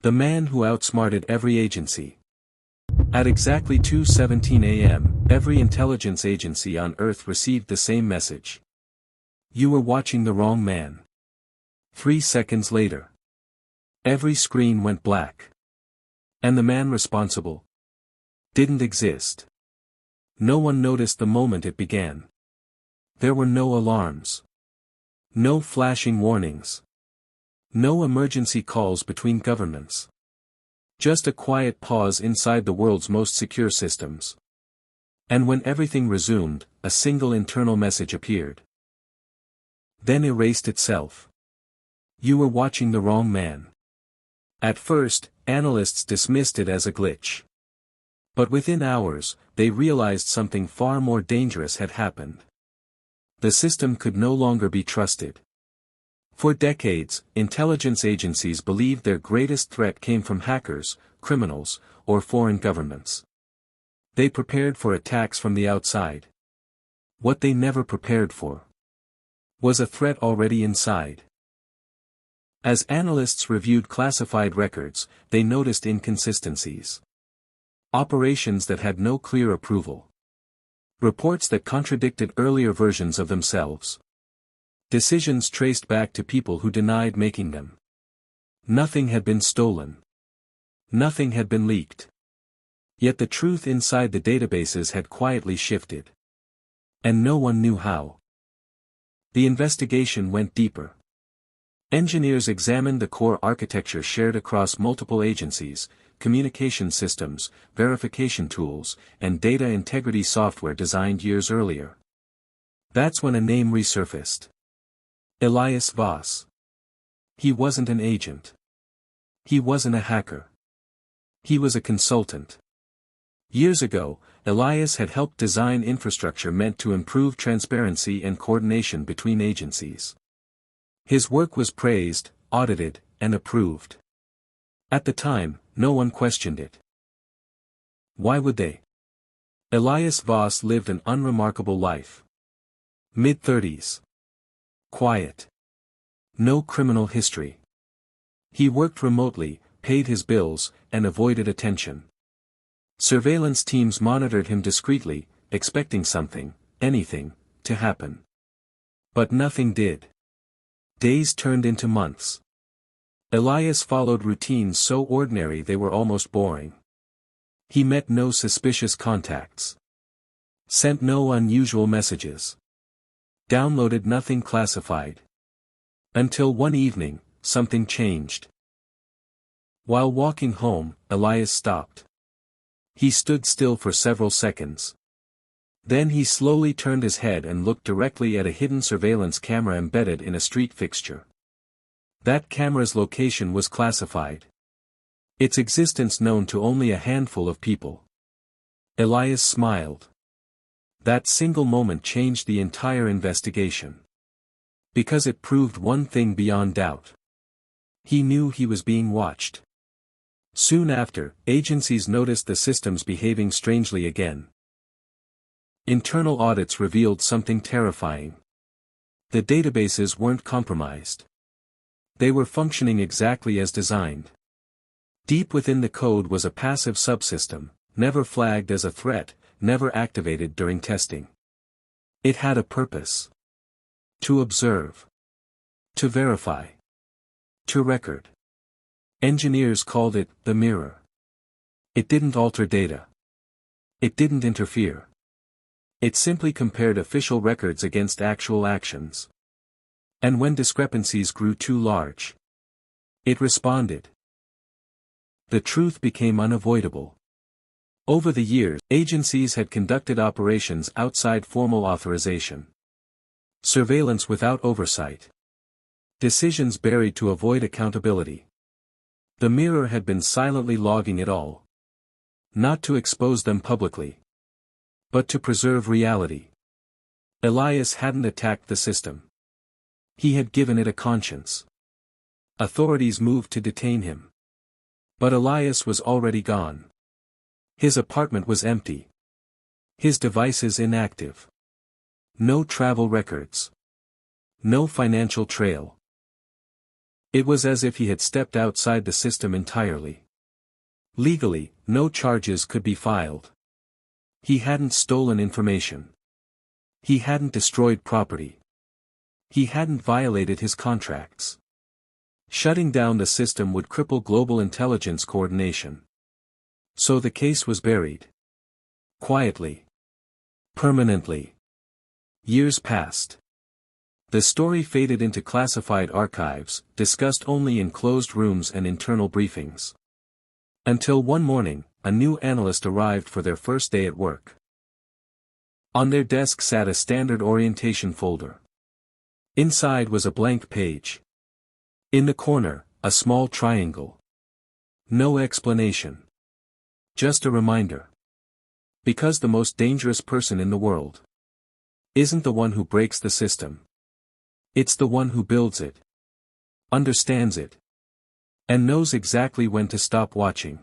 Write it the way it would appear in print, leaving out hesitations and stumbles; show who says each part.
Speaker 1: The man who outsmarted every agency. At exactly 2:17 a.m., every intelligence agency on Earth received the same message. You were watching the wrong man. 3 seconds later, every screen went black. And the man responsible didn't exist. No one noticed the moment it began. There were no alarms. No flashing warnings. No emergency calls between governments. Just a quiet pause inside the world's most secure systems. And when everything resumed, a single internal message appeared. Then erased itself. You were watching the wrong man. At first, analysts dismissed it as a glitch. But within hours, they realized something far more dangerous had happened. The system could no longer be trusted. For decades, intelligence agencies believed their greatest threat came from hackers, criminals, or foreign governments. They prepared for attacks from the outside. What they never prepared for was a threat already inside. As analysts reviewed classified records, they noticed inconsistencies. Operations that had no clear approval. Reports that contradicted earlier versions of themselves. Decisions traced back to people who denied making them. Nothing had been stolen. Nothing had been leaked. Yet the truth inside the databases had quietly shifted. And no one knew how. The investigation went deeper. Engineers examined the core architecture shared across multiple agencies, communication systems, verification tools, and data integrity software designed years earlier. That's when a name resurfaced. Elias Voss. He wasn't an agent. He wasn't a hacker. He was a consultant. Years ago, Elias had helped design infrastructure meant to improve transparency and coordination between agencies. His work was praised, audited, and approved. At the time, no one questioned it. Why would they? Elias Voss lived an unremarkable life. Mid-30s. Quiet. No criminal history. He worked remotely, paid his bills, and avoided attention. Surveillance teams monitored him discreetly, expecting something, anything, to happen. But nothing did. Days turned into months. Elias followed routines so ordinary they were almost boring. He met no suspicious contacts. Sent no unusual messages. Downloaded nothing classified. Until one evening, something changed. While walking home, Elias stopped. He stood still for several seconds. Then he slowly turned his head and looked directly at a hidden surveillance camera embedded in a street fixture. That camera's location was classified. Its existence known to only a handful of people. Elias smiled. That single moment changed the entire investigation. Because it proved one thing beyond doubt. He knew he was being watched. Soon after, agencies noticed the systems behaving strangely again. Internal audits revealed something terrifying. The databases weren't compromised. They were functioning exactly as designed. Deep within the code was a passive subsystem, never flagged as a threat, never activated during testing. It had a purpose. To observe. To verify. To record. Engineers called it the mirror. It didn't alter data. It didn't interfere. It simply compared official records against actual actions. And when discrepancies grew too large, it responded. The truth became unavoidable. Over the years, agencies had conducted operations outside formal authorization. Surveillance without oversight. Decisions buried to avoid accountability. The mirror had been silently logging it all. Not to expose them publicly. But to preserve reality. Elias hadn't attacked the system. He had given it a conscience. Authorities moved to detain him. But Elias was already gone. His apartment was empty. His devices inactive. No travel records. No financial trail. It was as if he had stepped outside the system entirely. Legally, no charges could be filed. He hadn't stolen information. He hadn't destroyed property. He hadn't violated his contracts. Shutting down the system would cripple global intelligence coordination. So the case was buried. Quietly. Permanently. Years passed. The story faded into classified archives, discussed only in closed rooms and internal briefings. Until one morning, a new analyst arrived for their first day at work. On their desk sat a standard orientation folder. Inside was a blank page. In the corner, a small triangle. No explanation. Just a reminder. Because the most dangerous person in the world isn't the one who breaks the system. It's the one who builds it, understands it, and knows exactly when to stop watching.